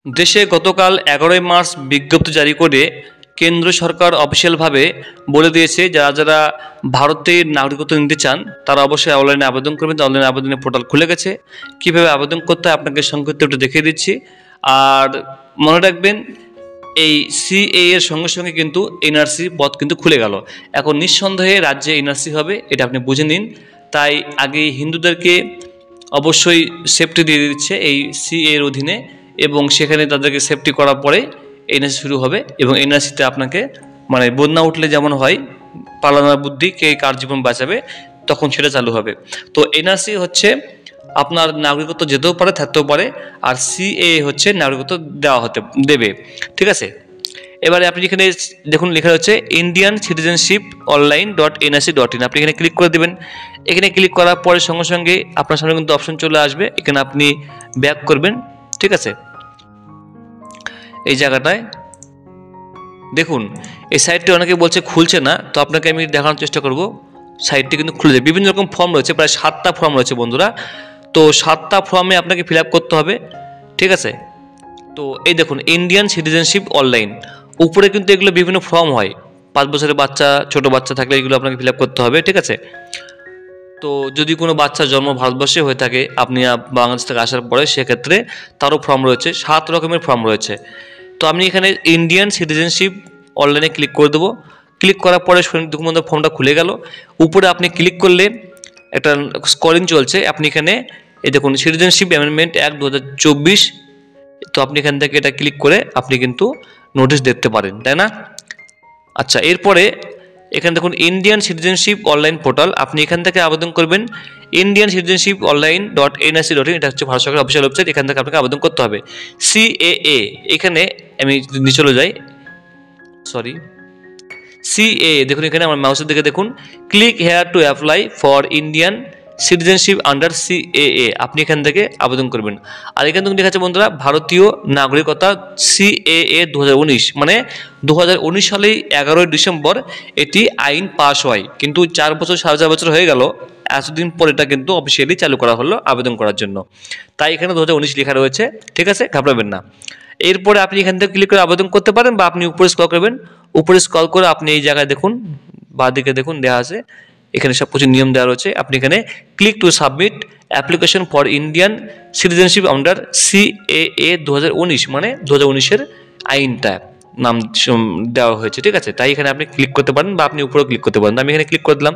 দেশে গতকাল 11ই মার্চ বিজ্ঞপ্তি জারি করে কেন্দ্র সরকার অফিসিয়ালভাবে বলে দিয়েছে যারা যারা ভারতের নাগরিকত্ব নিতে চান তারা অবশ্যই অনলাইনে আবেদন করবেন। অনলাইনে আবেদনের পোর্টাল খুলে গেছে। কীভাবে আবেদন করতে হয় আপনাকে সংক্ষিপ্ত একটু দেখিয়ে দিচ্ছি। আর মনে রাখবেন, এই সিএ এর সঙ্গে সঙ্গে কিন্তু এনআরসি পদ কিন্তু খুলে গেল। এখন নিঃসন্দেহে রাজ্যে এনআরসি হবে, এটা আপনি বুঝে নিন। তাই আগে হিন্দুদেরকে অবশ্যই সেফটি দিয়ে দিচ্ছে এই সিএ এর অধীনে, এবং সেখানে তাদেরকে সেফটি করার পরে এনআরসি শুরু হবে। এবং এনআরসিতে আপনাকে মানে বন্যা উঠলে যেমন হয় পালানোর বুদ্ধি কে কার জীবন বাঁচাবে, তখন সেটা চালু হবে। তো এনআরসি হচ্ছে আপনার নাগরিকত্ব যেতেও পারে থাকতেও পারে, আর সিএ হচ্ছে নাগরিকত্ব দেবে। ঠিক আছে, এবারে আপনি এখানে দেখুন লেখা হচ্ছে ইন্ডিয়ান সিটিজেনশিপ অনলাইন .nrc.in। আপনি এখানে ক্লিক করে দেবেন। এখানে ক্লিক করার পরে সঙ্গে সঙ্গে আপনার সামনে কিন্তু অপশন চলে আসবে, এখানে আপনি ব্যাক করবেন। ঠিক আছে, এই জায়গাটায় দেখুন এই সাইটটি অনেকে বলছে খুলছে না, তো আপনাকে আমি দেখানোর চেষ্টা করব। সাইটটি কিন্তু খুলে যায়, বিভিন্ন রকম ফর্ম রয়েছে, প্রায় 7টা ফর্ম রয়েছে বন্ধুরা। তো 7টা ফর্মে আপনাকে ফিল আপ করতে হবে। ঠিক আছে, তো এই দেখুন ইন্ডিয়ান সিটিজেনশিপ অনলাইন, উপরে কিন্তু এগুলো বিভিন্ন ফর্ম হয়। 5 বছরের বাচ্চা, ছোট বাচ্চা থাকলে এগুলো আপনাকে ফিল আপ করতে হবে। ঠিক আছে, তো যদি কোনো বাচ্চার জন্ম ভারতবর্ষে হয়ে থাকে, আপনি বাংলাদেশ থেকে আসার পরে, সেক্ষেত্রে তারও ফর্ম রয়েছে, 7 রকমের ফর্ম রয়েছে। তো আমি এখানে ইন্ডিয়ান সিটিজেনশিপ অনলাইনে ক্লিক করে দেবো। ক্লিক করার পরে ডকুমেন্টের ফর্মটা খুলে গেল। উপরে আপনি ক্লিক করলে একটা স্ক্রলিং চলছে, আপনি এখানে এই দেখুন সিটিজেনশিপ অ্যামেন্ডমেন্ট অ্যাক্ট 2024। তো আপনি এখান থেকে এটা ক্লিক করে আপনি কিন্তু নোটিশ দেখতে পারেন, তাই না? আচ্ছা, এরপরে এখানে দেখুন ইন্ডিয়ান সিটিজেনশিপ অনলাইন পোর্টাল, আপনি এখান থেকে আবেদন করবেন ইন্ডিয়ান সিটিজেনশিপ অনলাইন .nrc.in। এটা হচ্ছে ভারত সরকারের অফিসিয়াল ওয়েবসাইট, এখান থেকে আপনাকে আবেদন করতে হবে। সিএএ, এখানে আমি নিচে চলে যাই, সরি, সিএ দেখুন এখানে আমার মাউসের দিকে দেখুন, click here to apply for Indian citizenship under CAA. আপনি এখান থেকে আবেদন করবেন। আর এখান থেকে লেখা আছে বন্ধুরা ভারতীয় নাগরিকতা সিএএ 2019, মানে 2019 সালেই 11ই ডিসেম্বর এটি আইন পাস হয়, কিন্তু 4 বছর 4.5 বছর হয়ে গেল, এতদিন পর এটা কিন্তু অফিসিয়ালি চালু করা হলো আবেদন করার জন্য। তাই এখানে 2019 লেখা রয়েছে। ঠিক আছে, ঘাবড়াবেন না। এরপরে আপনি এখান থেকে ক্লিক করে আবেদন করতে পারেন, বা আপনি উপরে স্ক্রল করবেন। উপরে স্ক্রল করে আপনি এই জায়গায় দেখুন, বাঁদিকে দেখুন দেওয়া আছে, এখানে সব কিছু নিয়ম দেওয়া রয়েছে। আপনি এখানে click to submit application for Indian citizenship under CAA 2019, মানে 2019-এর আইনটা নাম দেওয়া হয়েছে। ঠিক আছে, তাই এখানে আপনি ক্লিক করতে পারেন, বা আপনি উপরেও ক্লিক করতে পারেন। আমি এখানে ক্লিক করে দিলাম।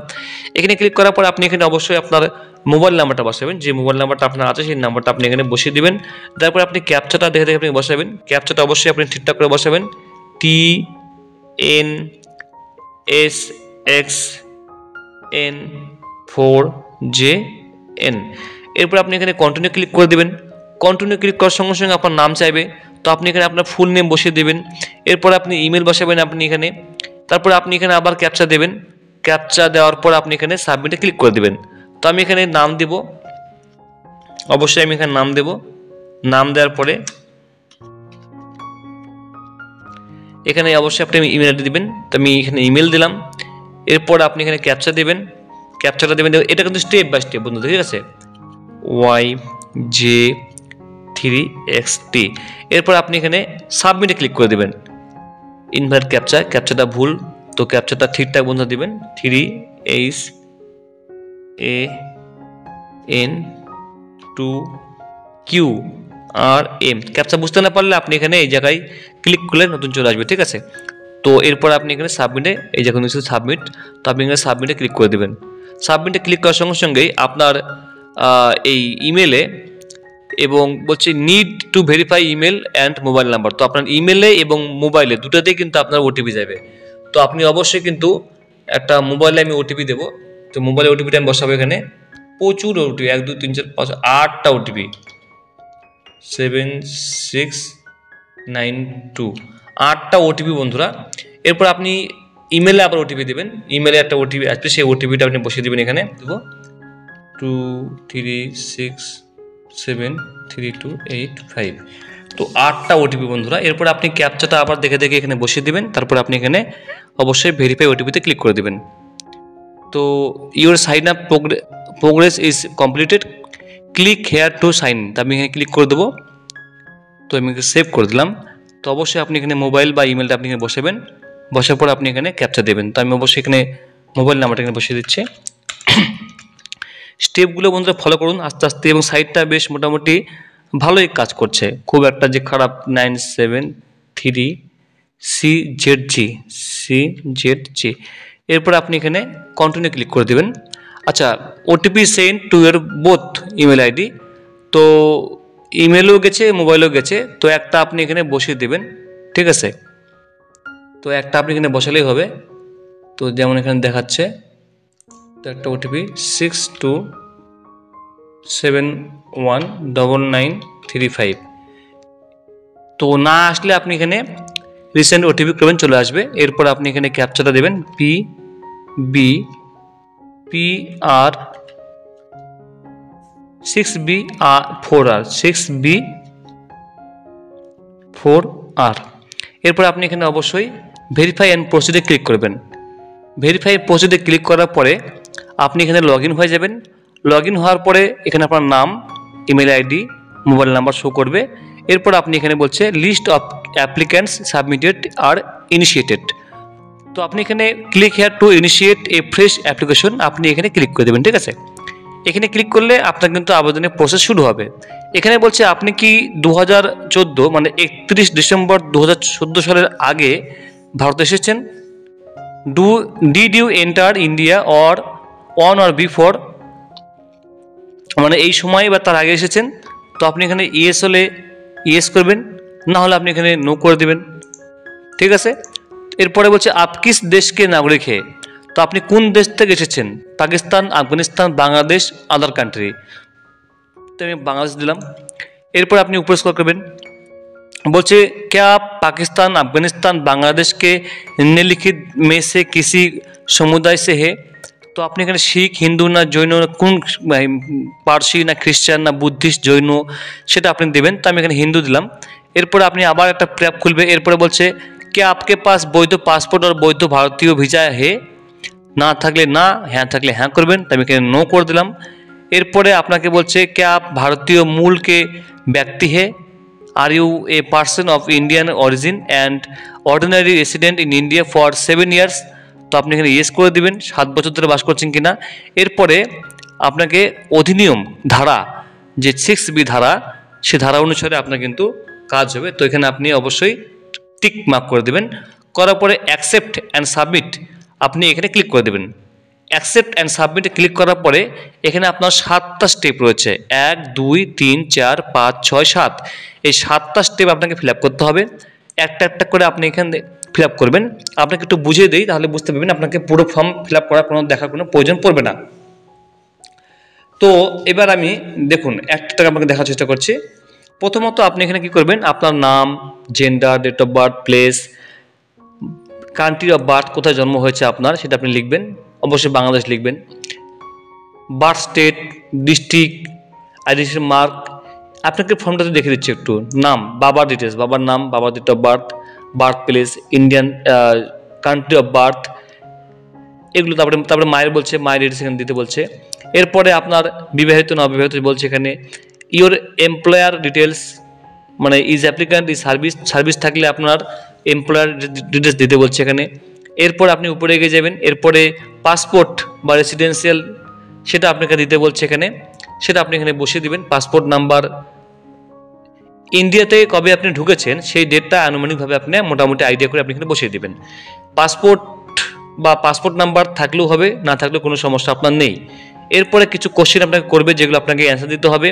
এখানে ক্লিক করার পর আপনি এখানে অবশ্যই আপনার মোবাইল নাম্বারটা বসাবেন, যে মোবাইল নাম্বারটা আপনার আছে সেই নাম্বারটা আপনি এখানে বসিয়ে দিবেন। তারপর আপনি ক্যাপচাটা দেখে দেখে আপনি বসাবেন। ক্যাপচাটা অবশ্যই আপনি ঠিকঠাক করে বসাবেন, TNSXN4JN। এরপর আপনি এখানে কন্টিনিউ ক্লিক করে দেবেন। কন্টিনিউ ক্লিক করার সঙ্গে সঙ্গে আপনার নাম চাইবে, তো আপনি এখানে আপনার ফুল নেম বসিয়ে দেবেন। এরপর আপনি ইমেল বসাবেন আপনি এখানে। তারপর আপনি এখানে আবার ক্যাপচা দেবেন। ক্যাপচা দেওয়ার পর আপনি এখানে সাবমিটে ক্লিক করে দেবেন। তো আমি এখানে নাম দেব, অবশ্যই আমি এখানে নাম দেব। নাম দেওয়ার পরে এখানে অবশ্যই আপনি ইমেল আইডি দেবেন। তো আমি এখানে ইমেল দিলাম। এরপর আপনি এখানে ক্যাপচা দেবেন। ক্যাপচাটা দেবেন, এটা কিন্তু স্টেপ বাই স্টেপ বন্ধু, ঠিক আছে, YJ3XT। এরপর আপনি এখানে সাবমিটে ক্লিক করে দেবেন। ইনভাইট ক্যাপচা, ক্যাপচাটা ভুল, তো ক্যাপচাটা ঠিকঠাক বন্ধু দিবেন, 3HAN2QRM। ক্যাপচা বুঝতে না পারলে আপনি এখানে এই জায়গায় ক্লিক করলে নতুন চলে আসবে। ঠিক আছে, তো এরপর আপনি এখানে সাবমিটে, এই যখন সাবমিট, তো আপনি এখানে সাবমিটে ক্লিক করে দেবেন। সাবমিটে ক্লিক করার সঙ্গে সঙ্গেই আপনার এই ইমেলে, এবং বলছে need to verify email and mobile number. তো আপনার ইমেলে এবং মোবাইলে দুটাতেই কিন্তু আপনার ওটিপি যাবে। তো আপনি অবশ্যই কিন্তু একটা মোবাইলে আমি ওটিপি দেবো। তো মোবাইলে ওটিপিটা আমি বসাবো এখানে, প্রচুর ওটিপি, 1 2 3 4 5 8টা ওটিপি, 7692, 8টা ওটিপি বন্ধুরা। এরপর আপনি ইমেলে আবার ওটিপি দেবেন। ইমেলে একটা ওটিপি আসবে, সেই ওটিপিটা আপনি বসিয়ে দেবেন এখানে, দেবো 23673285। তো 8টা ওটিপি বন্ধুরা। এরপর আপনি ক্যাপচাটা আবার দেখে দেখে এখানে বসিয়ে দেবেন। তারপর আপনি এখানে অবশ্যই ভেরিফাই ওটিপিতে ক্লিক করে দেবেন। তো your sign up progress is completed, click here to sign. তো আমি এখানে ক্লিক করে দেবো। তো তো আমি সেভ করে দিলাম। তো অবশ্যই আপনি এখানে মোবাইল বা ইমেলটা আপনি এখানে বসাবেন, বসার পর আপনি এখানে ক্যাপচা দেবেন। তো আমি অবশ্যই এখানে মোবাইল নাম্বারটা এখানে বসিয়ে দিচ্ছি। স্টেপগুলো বন্ধুরা ফলো করুন আস্তে আস্তে, এবং সাইটটা বেশ মোটামুটি ভালোই কাজ করছে, খুব একটা যে খারাপ। 973CZG এরপর আপনি এখানে কন্টিনিউ ক্লিক করে দেবেন। আচ্ছা, OTP send to year both email ID. তো ইমেলও গেছে, মোবাইলও গেছে, তো একটা আপনি এখানে বসিয়ে দেবেন, ঠিক আছে। তো একটা আপনি এখানে বসালেই হবে। তো যেমন এখানে দেখাচ্ছে, তো একটা ওটিপি 62719935। তো না আসলে আপনি এখানে রিসেন্ট ওটিপি করবেন, চলে আসবে। এরপর আপনি এখানে ক্যাপচাটা দেবেন, PBPR 6B4R। এরপর আপনি এখানে অবশ্যই ভেরিফাই অ্যান্ড প্রসিডে ক্লিক করবেন। ভেরিফাই প্রসিডে ক্লিক করার পরে আপনি এখানে লগ ইন হয়ে যাবেন। লগ ইন হওয়ার পরে এখানে আপনার নাম, email ID, mobile number show করবে। এরপর আপনি এখানে বলছে লিস্ট অফ অ্যাপ্লিক্যান্টস সাবমিটেড আর ইনিশিয়েটেড। তো আপনি এখানে click here to initiate a fresh application, আপনি এখানে ক্লিক করে দেবেন, ঠিক আছে। এখানে ক্লিক করলে আপনার কিন্তু আবেদনের প্রসেস শুরু হবে। এখানে বলছে আপনি কি 2014 মানে 31 ডিসেম্বর 2014 সালের আগে ভারতে এসেছেন। Did you enter India or on or before, মানে এই সময় বা তার আগে এসেছেন। তো আপনি এখানে ইয়েস হলে ইয়েস করবেন, না হলে আপনি এখানে নো করে দেবেন, ঠিক আছে। এরপরে বলছে আপ কিস দেশকে নাগরিক হে, তো আপনি কোন দেশ থেকে এসেছেন, পাকিস্তান, আফগানিস্তান, বাংলাদেশ, আদার কান্ট্রি। তো আমি বাংলাদেশ দিলাম। এরপর আপনি উপরে স্ক্রল করবেন, বলছে क्या आप पाकिस्तान, अफगानिस्तान, बांग्लादेश के निम्नलिखित में से किसी समुदाय से है। তো আপনি এখানে শিখ, হিন্দু না জৈন, কোন পার্সি না খ্রিস্টান না বুদ্ধিস্ট জৈন সেটা আপনি দেবেন। তো আমি এখানে হিন্দু দিলাম। এরপরে আপনি আবার একটা ট্যাব খুলবে। এরপরে বলছে क्या आपके पास বৈধ পাসপোর্ট আর বৈধ ভারতীয় ভিসা হে, না থাকলে না, হ্যাঁ থাকলে হ্যাঁ করবেন। তো আমি এখানে নো করে দিলাম। এরপরে আপনাকে বলছে क्या आप ভারতীয় মূল কে ব্যক্তি হে, are you a person of Indian origin and ordinary resident in India for 7 years. তো আপনি এখানে ইয়েস করে দিবেন, 7 বছর ধরে বাস করছেন কিনা। এরপরে আপনাকে অধিনিয়ম ধারা যে 6B ধারা, সে ধারা অনুসারে আপনার কিন্তু কাজ হবে। তো এখানে আপনি অবশ্যই টিক মার্ক করে দেবেন। করার পরে অ্যাকসেপ্ট অ্যান্ড সাবমিট আপনি এখানে ক্লিক করে দেবেন। অ্যাকসেপ্ট অ্যান্ড সাবমিটে ক্লিক করার পরে এখানে আপনার 7টা স্টেপ রয়েছে, 1 2 3 4 5 6 7। এই 7টা স্টেপ আপনাকে ফিল আপ করতে হবে। একটা একটা করে আপনি এখানে ফিল আপ করবেন। আপনাকে একটু বুঝিয়ে দিই, তাহলে বুঝতে পারবেন, আপনাকে পুরো ফর্ম ফিল আপ করার দেখার কোনো প্রয়োজন পড়বে না। তো এবার আমি দেখুন একটা আপনাকে দেখার চেষ্টা করছি। প্রথমত আপনি এখানে কি করবেন, আপনার নাম, gender, date of birth, place, country of birth, কোথায় জন্ম হয়েছে আপনার সেটা আপনি লিখবেন, অবশ্যই বাংলাদেশ লিখবেন। Birth state, district, identity mark. আপনাকে ফর্মটাতে দেখে দিচ্ছি একটু। নাম, বাবার ডিটেলস, বাবার নাম, বাবার date of birth, birth place, Indian country of birth, এগুলো। তারপরে মায়ের বলছে, মায়ের ডিটেলস এখানে দিতে বলছে। এরপরে আপনার বিবাহিত না অবিবাহিত বলছে এখানে। ইওর এমপ্লয়ার ডিটেলস, মানে ইজ অ্যাপ্লিক্যান্ট ইজ সার্ভিস থাকলে আপনার এমপ্লয়ার ডিটেলস দিতে বলছে এখানে। এরপর আপনি উপরে এগিয়ে যাবেন। এরপরে পাসপোর্ট বা রেসিডেন্সিয়াল সেটা আপনাকে দিতে বলছে এখানে, সেটা আপনি এখানে বসিয়ে দিবেন। পাসপোর্ট নাম্বার, ইন্ডিয়াতে কবে আপনি ঢুকেছেন সেই ডেটটা আনুমানিকভাবে আপনি মোটামুটি আইডিয়া করে আপনি এখানে বসিয়ে দিবেন। পাসপোর্ট বা পাসপোর্ট নাম্বার থাকলেও হবে, না থাকলেও কোনো সমস্যা আপনার নেই। এরপরে কিছু কোশ্চেন আপনাকে করবে, যেগুলো আপনাকে অ্যান্সার দিতে হবে।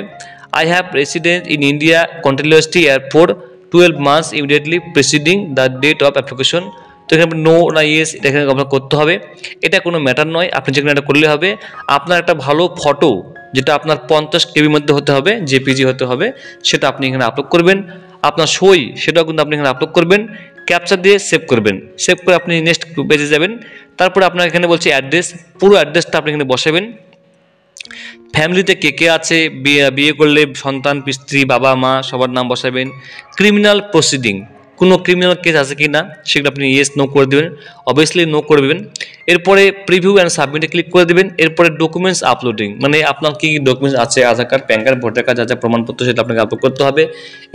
I have resident in India continuously for 12 months immediately preceding the date of application. তো এখানে নো না ইয়েস এটা এখানে আপনার করতে হবে। এটা কোনো ম্যাটার নয়, আপনি যেখানে এটা করলে হবে। আপনার একটা ভালো ফটো, যেটা আপনার 50 KB মধ্যে হতে হবে, জেপিজি হতে হবে, সেটা আপনি এখানে আপলোড করবেন। আপনার সই সেটাও কিন্তু আপনি এখানে আপলোড করবেন। ক্যাপচার দিয়ে সেভ করবেন। সেভ করে আপনি নেক্সট পেজে যাবেন। তারপরে আপনার এখানে বলছে অ্যাড্রেস, পুরো অ্যাড্রেসটা আপনি এখানে বসাবেন। ফ্যামিলিতে কে কে আছে, বিয়ে করলে সন্তান, স্ত্রী, বাবা মা সবার নাম বসাবেন। ক্রিমিনাল প্রসিডিং, কোনো ক্রিমিনাল কেস আছে কি না সেগুলো আপনি ইয়েস নো করে দেবেন, অবভিয়াসলি নো করবেন। এরপরে প্রিভিউ অ্যান্ড সাবমিটে ক্লিক করে দেবেন। এরপরে ডকুমেন্টস আপলোডিং, মানে আপনার কী কী ডকুমেন্টস আছে, Aadhaar card, PAN card, voter card, যা প্রমাণপত্র সেটা আপনাকে আপলোড করতে হবে।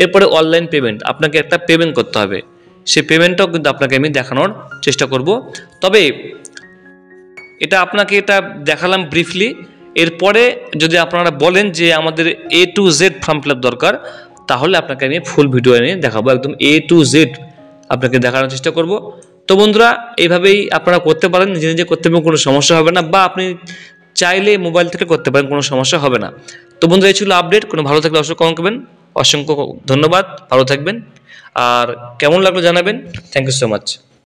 এরপরে অনলাইন পেমেন্ট, আপনাকে একটা পেমেন্ট করতে হবে, সেই পেমেন্টটাও কিন্তু আপনাকে আমি দেখানোর চেষ্টা করব। তবে এটা দেখালাম ব্রিফলি। এরপরে যদি আপনারা বলেন যে আমাদের A to Z form fill up দরকার, তাহলে আপনাকে আমি ফুল ভিডিও এনে দেখাবো, একদম A to Z আপনাকে দেখানোর চেষ্টা করব। তো বন্ধুরা, এইভাবেই আপনারা করতে পারেন, নিজে নিজে করতে পারেন, কোনো সমস্যা হবে না, বা আপনি চাইলে মোবাইল থেকে করতে পারেন, কোনো সমস্যা হবে না। তো বন্ধুরা, এই ছিল আপডেট। কোনো ভালো থাকলে অবশ্যই কমেন্ট করবেন। অসংখ্য ধন্যবাদ, ভালো থাকবেন, আর কেমন লাগলো জানাবেন। Thank you so much.